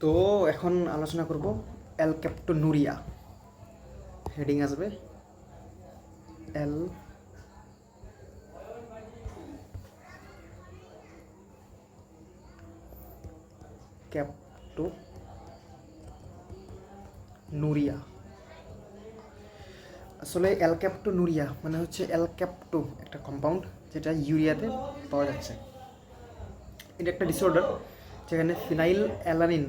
তো এখন আলোচনা করব অ্যালক্যাপ্টোনুরিয়া। হেডিং আসবে এল ক্যাপ্টোনুরিয়া। আসলে অ্যালক্যাপ্টোনুরিয়া মানে হচ্ছে অ্যালক্যাপ্টো একটা কম্পাউন্ড যেটা ইউরিয়াতে পাওয়া যাচ্ছে। এটা একটা ডিসঅর্ডার যেখানে ফিনাইল অ্যালানিন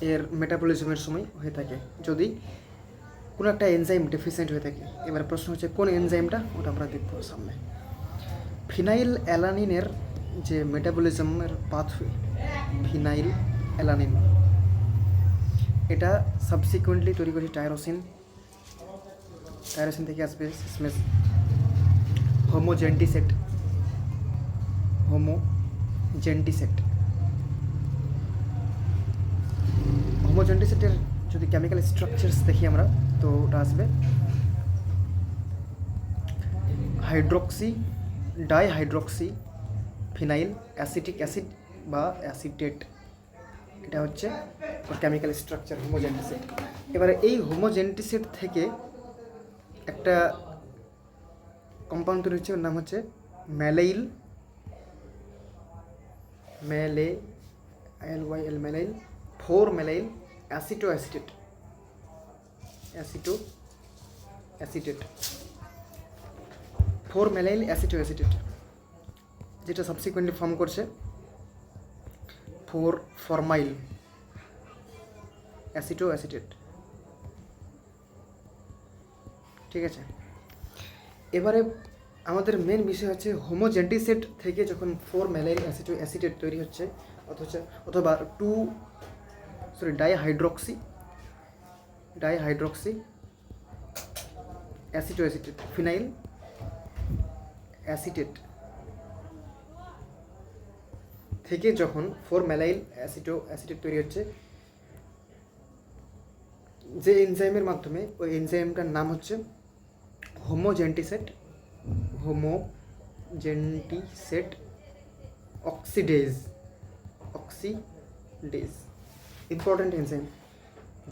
এর মেটাবলিজমের সময় হয়ে থাকে যদি কোনো একটা এনজাইম ডেফিসিয়েন্ট হয়ে থাকে। এবার প্রশ্ন হচ্ছে কোন এনজাইমটা, ওটা আমরা দেখব সামনে। ফিনাইল অ্যালানিনের যে মেটাবলিজমের পাথওয়ে, ফিনাইল অ্যালানিন, এটা সাবসিকুয়েন্টলি তৈরি করে টাইরোসিন। টাইরোসিন থেকে আসবে শেষমেশ হোমোজেন্টিসেট। হোমোজেন্টিসেটের যদি কেমিক্যাল স্ট্রাকচার্স দেখি আমরা, তো ওটা আসবে hydroxy, dihydroxy phenyl acetic acid বা অ্যাসিটেট। এটা হচ্ছে কেমিক্যাল স্ট্রাকচার হোমোজেন্টিসেট। এবারে এই হোমোজেন্টিসেট থেকে একটা কম্পাউন্ড তৈরি হচ্ছে, ওর নাম হচ্ছে ম্যালেইল, ম্যালেইল 4 ম্যালেইল অ্যাসিটেট। 4 ম্যালেইল অ্যাসিটেট যেটা সাবসিকুয়েন্টলি ফর্ম করছে 4 ফরমাইল অ্যাসিটেট। ঠিক আছে, এবারে আমাদের মেন বিষয় হচ্ছে হোমোজেন্টিসেট থেকে যখন 4 ম্যালেইল অ্যাসিটেট তৈরি হচ্ছে অথবা ডাইহাইড্রক্সি অ্যাসিটেট ফিনাইল অ্যাসিটেট থেকে যখন 4 ম্যালাইল অ্যাসিটেট তৈরি হচ্ছে যে এনজাইমের মাধ্যমে, ওই এনজাইমটার নাম হচ্ছে হোমোজেন্টিসেট অক্সিডেজ। Important enzyme.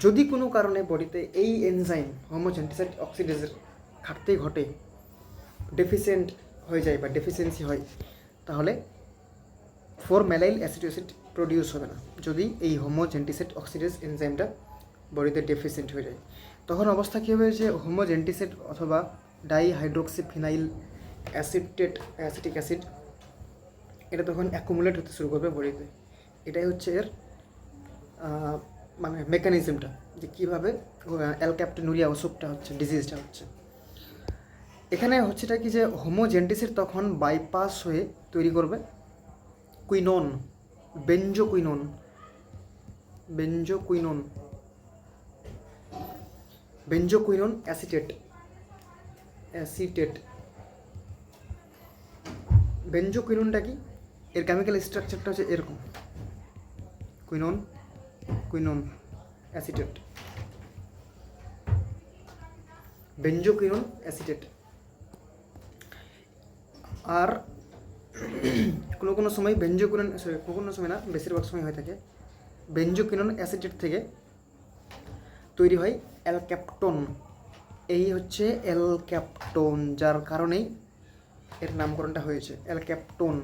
যদি কোনো কারণে বডিতে এই এনজাইম হোমোজেন্টিসেট অক্সিডেজের ঘাটতি ঘটে, ডেফিসিয়েন্ট হয়ে যায় বা ডেফিসিয়েন্সি হয়, তাহলে 4 ম্যালাইল অ্যাসিড প্রডিউস হবে না। যদি এই হোমোজেন্টিসেট অক্সিডেজ এনজাইমটা বডিতে ডেফিসিয়েন্ট হয়ে যায়, তখন অবস্থা কী হবে যে হোমোজেন্টিসেট অথবা ডাইহাইড্রক্সি ফিনাইল অ্যাসিটিক অ্যাসিড এটা তখন অ্যাকুমুলেট হতে শুরু করবে বডিতে। এটাই হচ্ছে এর মানে মেকানিজমটা, যে কীভাবে অ্যালক্যাপ্টোনুরিয়া অসুখটা হচ্ছে, ডিজিজটা হচ্ছে। এখানে হচ্ছেটা কি যে হোমোজেন্টিসেট তখন বাইপাস হয়ে তৈরি করবে কুইনোন, বেঞ্জোকুইনোন অ্যাসিটেট। বেঞ্জোকুইনোনটা কি, এর কেমিক্যাল স্ট্রাকচারটা হচ্ছে এরকম, কুইনোন অ্যাসিটেট, বেঞ্জোকুইনোন অ্যাসিটেট। আর কোনো সময় কোনো সময় না, বেশিরভাগ সময় হয়ে থাকে বেঞ্জোকুইনোন অ্যাসিটেট থেকে তৈরি হয় অ্যালক্যাপ্টোন। এই হচ্ছে অ্যালক্যাপ্টোন, যার কারণেই এর নামকরণটা হয়েছে অ্যালক্যাপ্টোন,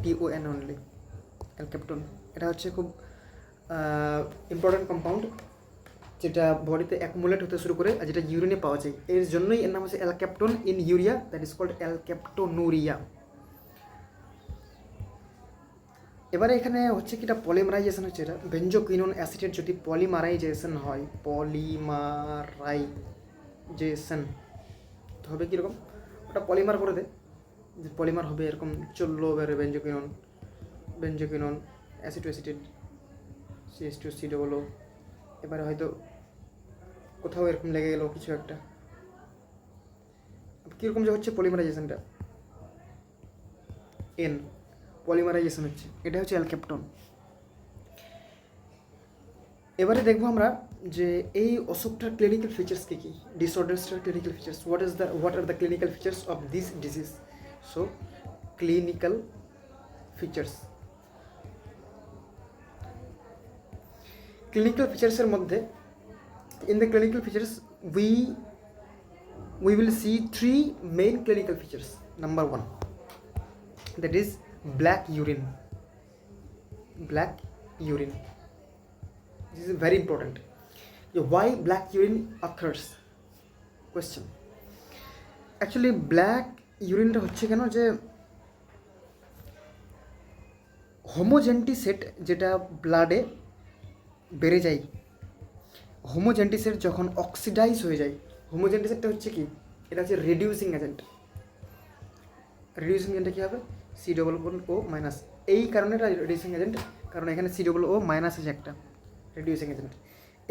TON অনলি, অ্যালক্যাপ্টোন। এটা হচ্ছে খুব ইম্পর্ট্যান্ট কম্পাউন্ড যেটা বডিতে অ্যাকুমুলেট হতে শুরু করে আর যেটা ইউরিনে পাওয়া যায়। এর জন্যই এর নাম হচ্ছে alkaptonuria, that is called alkaptonuria. এবারে এখানে হচ্ছে কি, এটা পলিমারাইজেশন হচ্ছে। এটা বেঞ্জোকুইনোন অ্যাসিটেট যদি পলিমারাইজেশন হয়, তো হবে কীরকম, ওটা পলিমার করে দেয়, যে পলিমার হবে এরকম চললো। এবারে বেঞ্জোকুইনোন অ্যাসিটেট CH2COO, এবারে হয়তো কোথাও এরকম লেগে গেলো কিছু একটা, কীরকম যে হচ্ছে পলিমারাইজেশনটা, পলিমারাইজেশন হচ্ছে, এটা হচ্ছে অ্যালক্যাপ্টোন। এবারে দেখবো আমরা যে এই অসুখটার ক্লিনিক্যাল ফিচার্স কী, ডিসঅর্ডার্সটার clinical features, what are the clinical features of this disease. So clinical features, clinical ফিচার্সের মধ্যে, in the clinical features we will see three main clinical features. Number one, that is black urine. Black urine, this is very important. Why black urine occurs? Question. Actually black urine হচ্ছে কেন, যে হোমোজেন্টিসেট যেটা ব্লাডে বেড়ে যায়, হোমোজেন্টিসেট যখন oxidise হয়ে যায়, হোমোজেন্টিসেটটা হচ্ছে কি, এটা হচ্ছে রিডিউসিং এজেন্ট। রিডিউসিং এজেন্টটা কী হবে, C+O মাইনাস। এই কারণে এটা রিডিউসিং এজেন্ট, কারণ এখানে C+O মাইনাস আছে একটা রিডিউসিং এজেন্ট।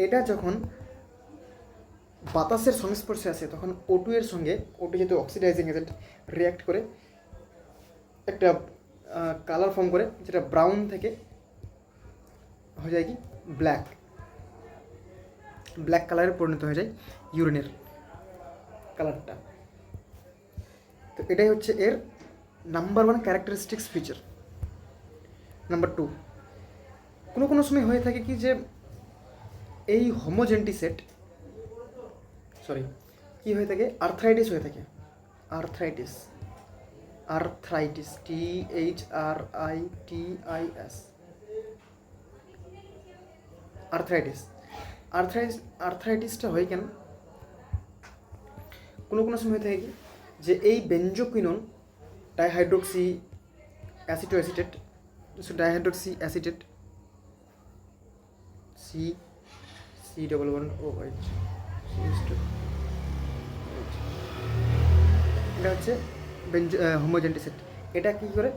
এটা যখন বাতাসের সংস্পর্শে আসে তখন O2 এর সঙ্গে, O2 যেহেতু অক্সিডাইজিং এজেন্ট, রিয়াক্ট করে একটা কালার ফর্ম করে, যেটা ব্রাউন থেকে হয়ে যায় কি ব্ল্যাক, ব্ল্যাক কালারে পরিণত হয়ে যায় ইউরিনের কালারটা। তো এটাই হচ্ছে এর number one characteristics feature. Number two, কোনো কোনো সময় হয়ে থাকে কি, যে এই হোমোজেন্টিসেট কি হয়ে থাকে, আর্থ্রাইটিস হয়ে থাকে। আর্থ্রাইটিস THRITIS, আর্থ্রাইটিসটা হয় কেন, কোনো কোনো সময় হয়ে থাকে কি, যে এই বেঞ্জোকুইনোন ডাইহাইড্রোক্সি অ্যাসিটোঅ্যাসিটেট, ডাইহাইড্রোক্সি অ্যাসিটেট C+O(OH), এটা হচ্ছে হোমোজেন্টিসেট। এটা কী করে,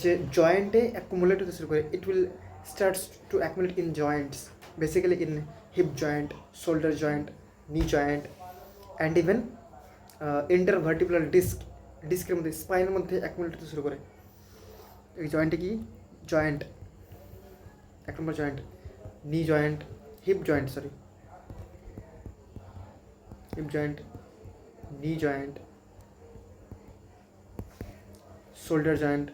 যে জয়েন্টে অ্যাকুমুলেট হতে শুরু করে। It will starts to accumulate in joints, basically in hip joint, shoulder joint, knee joint, and even intervertebral ডিস্কের মধ্যে, স্পাইনের মধ্যে অ্যাকুমুলেট হতে শুরু করে। এই জয়েন্টে কি, জয়েন্ট, এক নম্বর joint knee joint, hip joint, hip joint, knee joint, shoulder joint,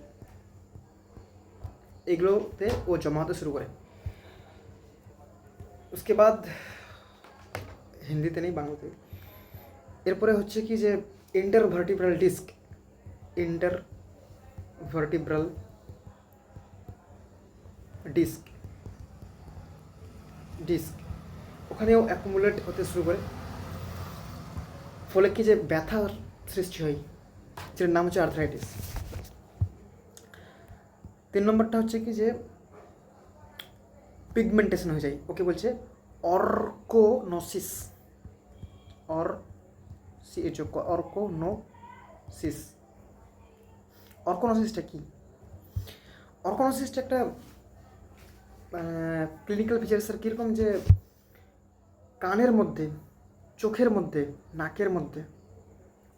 এগুলোতে ও জমা হতে শুরু করে। उसके बाद হিন্দিতে নেই, বাংলাতে। এরপরে হচ্ছে কি, যে ইন্টারভার্টিব্রাল ডিস্ক ওখানেও অ্যাকুমুলেট হতে শুরু করে, ফলে কি, যে ব্যথার সৃষ্টি হয়, যেটার নাম হচ্ছে আর্থ্রাইটিস। 3 নম্বরটা হচ্ছে কি, যে পিগমেন্টেশন হয়ে যায়, ওকে বলছে অর্কোনোসিস। অর্কোনোসিসটা কি, অর্কোনোসিসটা একটা ক্লিনিক্যাল ফিচার্সের কীরকম, যে কানের মধ্যে, চোখের মধ্যে, নাকের মধ্যে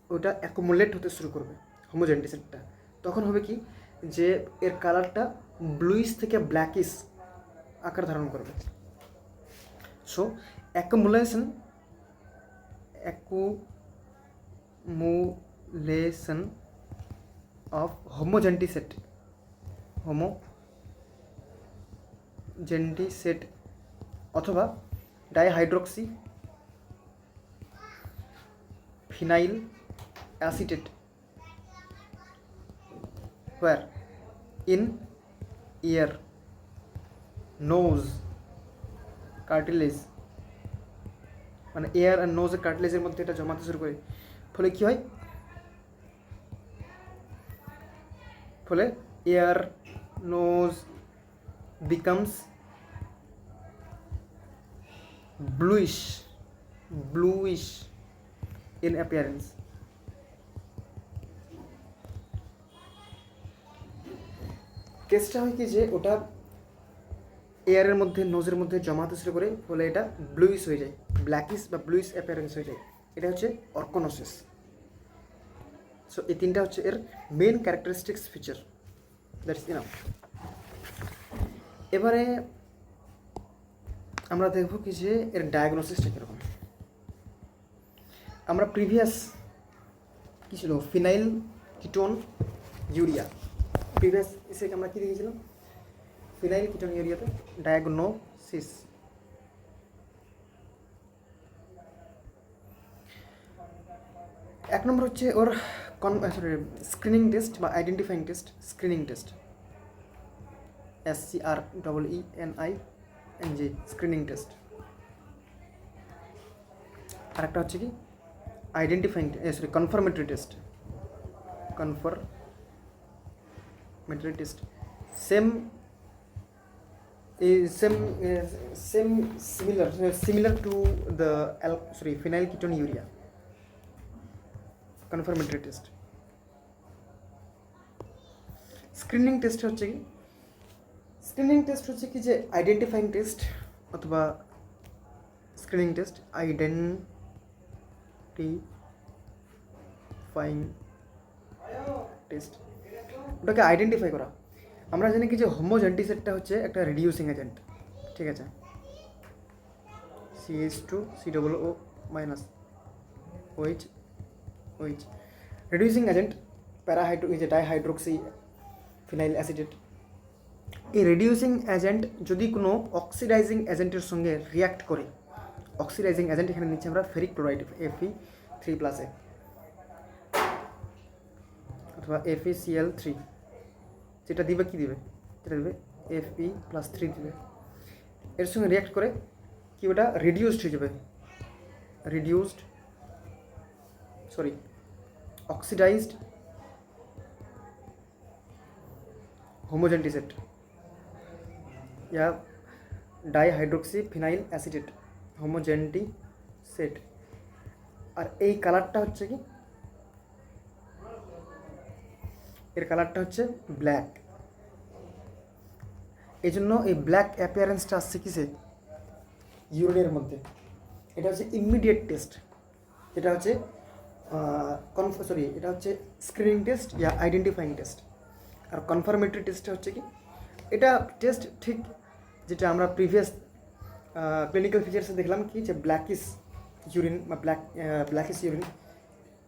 ওটা অ্যাকুমুলেট হতে শুরু করবে হোমোজেন্টিসেটটা। তখন হবে কি, যে এর কালারটা ব্লুইশ থেকে ব্ল্যাকিশ আকার ধারণ করবে। সো অ্যাকুমুলেশন অফ হোমোজেন্টিসেট অথবা dihydroxy phenyl acetate, where in ear, nose cartilage, মানে এয়ার আর নোজ কার্টিলেজের মধ্যে এটা জমাতে শুরু করে। ফলে কী হয়, ফলে ear nose becomes bluish in appearance. কেসটা হয় কি, যে ওটা এয়ারের মধ্যে, নোজের মধ্যে জমাতে শুরু করে, ফলে এটা ব্লুইশ হয়ে যায়, ব্ল্যাকিশ বা ব্লুইশ অ্যাপিয়ারেন্স হয়ে যায়। এটা হচ্ছে অর্কোনোসিস। সো এই তিনটা হচ্ছে এর main characteristics feature, that's enough. এবারে আমরা দেখব কি, যে এর ডায়াগনোসিসটা কীরকম। আমরা প্রিভিয়াস কী ছিল, ফিনাইল কিটোন ইউরিয়া, প্রিভিয়াস এসে আমরা কী দেখেছিলাম, ফিনাইল কিটোন ইউরিয়াতে ডায়াগনোসিস নম্বর হচ্ছে ওর স্ক্রিনিং টেস্ট বা identifying test, screening test, SCREENING, screening test. আর একটা হচ্ছে কি identifying confirmatory test, confirmatory test. Same similar to the phenylketonuria, confirmatory test. Screening test হচ্ছে কি, স্ক্রিনিং টেস্ট হচ্ছে কি যে আইডেন্টিফাইং টেস্ট অথবা স্ক্রিনিং টেস্ট, আইডেন্টিফাইং টেস্ট, ওটাকে আইডেন্টিফাই করা। আমরা জানি কি যে হোমোজেন্টিসেটটা হচ্ছে একটা রিডিউসিং এজেন্ট, ঠিক আছে, CH2COO- OH, reducing agent, dihydroxy phenyl অ্যাসিডেট। এই রিডিউসিং এজেন্ট যদি কোনো অক্সিডাইজিং এজেন্টের সঙ্গে রিয়াক্ট করে, অক্সিডাইজিং এজেন্ট এখানে নিচ্ছে আমরা ফেরিক ক্লোরাইড Fe3+, অথবা FeCl3, যেটা দিবে কি দিবে, যেটা দিবে Fe+3 দিবে, এর সঙ্গে রিয়াক্ট করে কি ওটা রিডিউসড হয়ে যাবে, অক্সিডাইজড হোমোজেন্টিসেট या ডাইহাইড্রোক্সি ফিনাইল অ্যাসিডেট হোমোজেন্টিসেট। আর এই কালারটা হচ্ছে কি, এর কালারটা হচ্ছে ব্ল্যাক। এই জন্য এই ব্ল্যাক অ্যাপিয়ারেন্সটা আসছে কিসে, ইউরিনের মধ্যে। এটা হচ্ছে ইমিডিয়েট টেস্ট, যেটা হচ্ছে এটা হচ্ছে স্ক্রিনিং টেস্ট ইয়া আইডেন্টিফাইং টেস্ট। আর কনফার্মেটরি টেস্টটা হচ্ছে কি, এটা টেস্ট ঠিক যেটা আমরা প্রিভিয়াস ক্লিনিক্যাল ফিচার্সে দেখলাম কি যে ব্ল্যাকিশ ইউরিন বা ব্ল্যাকিশ ইউরিন,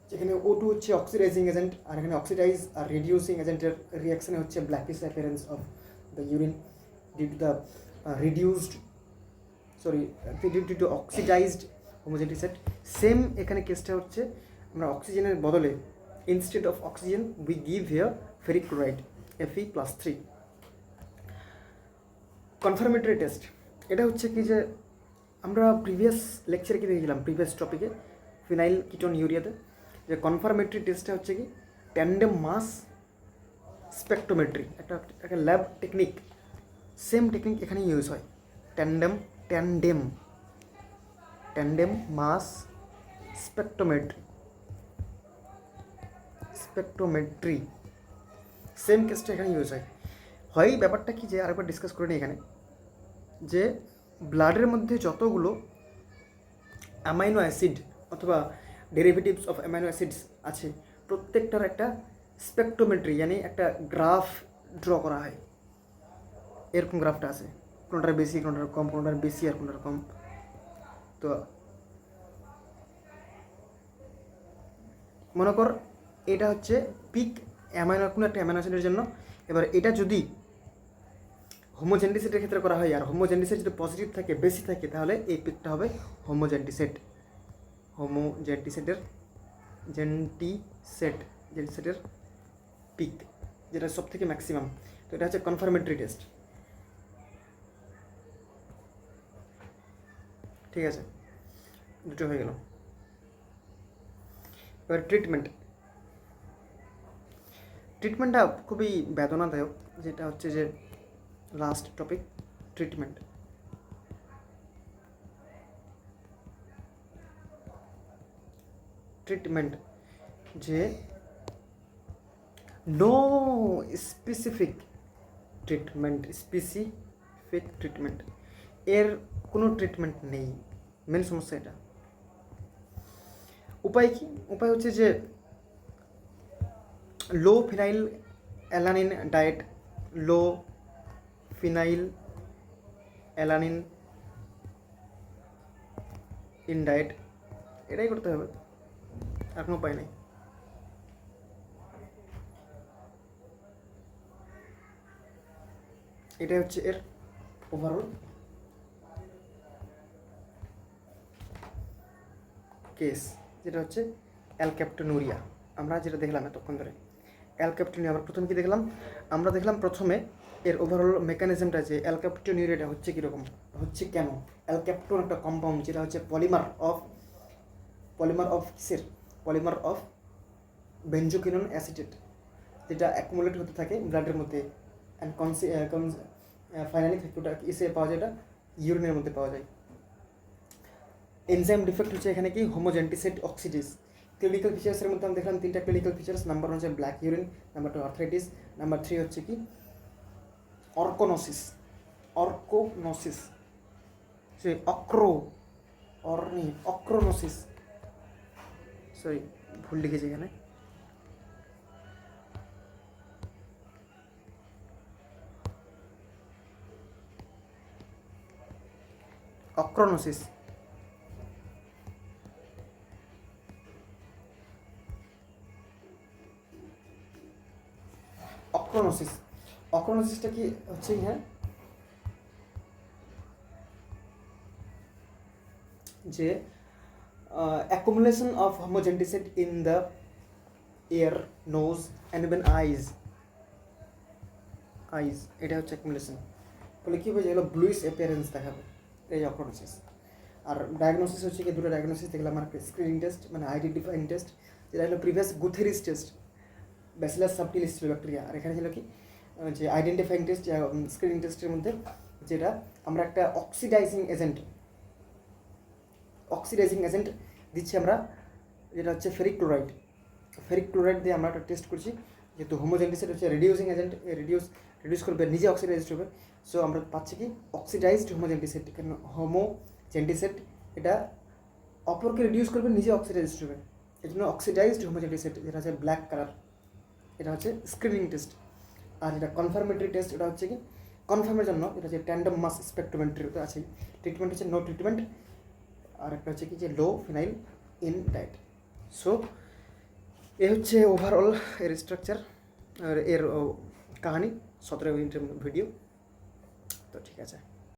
যেখানে O2 হচ্ছে অক্সিডাইজিং এজেন্ট, আর এখানে অক্সিডাইজ আর রিডিউসিং এজেন্টের রিয়াকশানে হচ্ছে blackish appearance of the urine due to the due to oxidized homogentisate. Same এখানে কেসটা হচ্ছে আমরা অক্সিজেনের বদলে instead of oxygen we give here ferric chloride Fe+3। Confirmatory test এটা হচ্ছে কি যে আমরা প্রিভিয়াস লেকচারে কি দেখেছিলাম, প্রিভিয়াস টপিকে ফিনাইল কিটোন ইউরিয়াতে, যে কনফার্মেটরি টেস্টটা হচ্ছে কি ট্যান্ডেম মাস স্পেকট্রোমেট্রি, একটা ল্যাব টেকনিক। সেম টেকনিক এখানে ইউজ হয়, ট্যান্ডেম মাস স্পেকট্রোমেট্রি, সেম কেসটা এখানে ইউজ হয়। ব্যাপারটা কি যে আরেকবার ডিসকাস করে নিই এখানে, যে ব্লাডের মধ্যে যতগুলো অ্যামাইনো অ্যাসিড অথবা ডেরিভেটিভস অফ অ্যামাইনো অ্যাসিডস আছে, প্রত্যেকটার একটা স্পেকট্রোমেট্রি মানে একটা গ্রাফ ড্র করা হয়। এরকম গ্রাফটা আছে, কোনোটার বেশি কোনোটার কম, কোনোটার বেশি আর কোনোটার কম। তো মনে কর এটা হচ্ছে পিক কোনো একটা অ্যামাইনো অ্যাসিডের জন্য। এবার এটা যদি হোমোজেন্টিসেটের ক্ষেত্রে করা হয়, আর হোমোজেন্টিসেট যদি পজিটিভ থাকে, বেশি থাকে, তাহলে এই পিকটা হবে জেন্টিসেটের পিক, যেটা সব থেকে ম্যাক্সিমাম। তো এটা হচ্ছে কনফার্মেটরি টেস্ট, ঠিক আছে, দুটো হয়ে গেল। এবার ট্রিটমেন্টটা খুবই বেদনাদায়ক, যেটা হচ্ছে যে লাস্ট টপিক, ট্রিটমেন্ট যে নো স্পেসিফিক ট্রিটমেন্ট, এর কোনো ট্রিটমেন্ট নেই। মেন সমস্যা এটা। উপায় কি? উপায় হচ্ছে যে low phenylalanine diet, low phenylalanine in diet, এটাই করতে হবে, আর কোনো উপায় নেই। এটাই হচ্ছে এর ওভারঅল কেস, যেটা হচ্ছে অ্যালক্যাপটোনুরিয়া। আমরা যেটা দেখলাম এতক্ষণ ধরে অ্যালক্যাপটোনিউরিয়া, আমরা প্রথমে কি দেখলাম? আমরা দেখলাম প্রথমে এর ওভারঅল মেকানিজমটা, যে অ্যালক্যাপটোনিউরিয়াটা হচ্ছে কীরকম, হচ্ছে কেন। অ্যালক্যাপটোন একটা কম্পাউন্ড, যেটা হচ্ছে পলিমার অফ কিসের, পলিমার অফ বেনজোকিনোন অ্যাসিটেট, যেটা অ্যাকুমুলেট হতে থাকে ব্লাডের মধ্যে, অ্যান্ড ফাইনালি ওটা কিসে পাওয়া যায়, এটা ইউরিনের মধ্যে পাওয়া যায়। এনজাইম ডিফেক্ট হচ্ছে এখানে কি, হোমোজেন্টিসেট অক্সিডেজ। ক্লিনিক্যাল ফিচার্সের মধ্যে আমরা দেখলাম 3টা ক্লিনিক্যাল ফিচার্স। নাম্বার 1 হচ্ছে black urine, number 2 arthritis, number 3 হচ্ছে কি অর্কোনোসিস। সে অক্রোনোসিস, সরি ভুল লিখেছি এখানে, অক্রোনোসিস। অক্রোনোসিসটা কি হচ্ছে, হ্যাঁ, যে accumulation of homogentisate in the ear, nose and even eyes, এটা হচ্ছে অ্যাকুমুলেশন। ফলে কী হবে, যেগুলো ব্লুইশ অ্যাপিয়ারেন্স দেখাবে, এই অক্রোনোসিস। আর ডায়াগনোসিস হচ্ছে কি, দুটো ডায়াগনোসিস দেখলাম আর, স্ক্রিনিং টেস্ট মানে আইডেন্টিফাইং টেস্ট, যেটা হলো previous Guthrie's test, Bacillus subtilis bacteria. আর এখানে ছিল কি, যে আইডেন্টিফাইং টেস্ট, স্ক্রিনিং টেস্টের মধ্যে, যেটা আমরা একটা অক্সিডাইজিং এজেন্ট দিচ্ছি আমরা, যেটা হচ্ছে ফেরিক ক্লোরাইড দিয়ে আমরা একটা টেস্ট করছি। যেহেতু হোমোজেন্টিসেট হচ্ছে রিডিউসিং এজেন্ট, রিডিউস করবে, নিজে অক্সিডাইজড হবে। সো আমরা পাচ্ছি কি অক্সিডাইজড হোমোজেন্টিসেট। কেন হোমোজেন্টিসেট এটা অপরকে রিডিউস করবে, নিজে অক্সিডাইজড হবে, এই জন্য অক্সিডাইজড হোমোজেন্টিসেট, যেটা হচ্ছে ব্ল্যাক কালার, এটা হচ্ছে স্ক্রিনিং টেস্ট। আর যেটা কনফার্মেটরি টেস্ট, এটা হচ্ছে কি কনফার্মের জন্য, এটা হচ্ছে ট্যান্ডাম মাস স্পেক্ট্রোমেট্রি, তো আছে। ট্রিটমেন্ট হচ্ছে নো ট্রিটমেন্ট, আর একটা হচ্ছে কি যে low phenyl in diet. So এ হচ্ছে ওভারঅল এর স্ট্রাকচার আর এর কাহিনি, 17 মিনিটের ভিডিও। তো ঠিক আছে।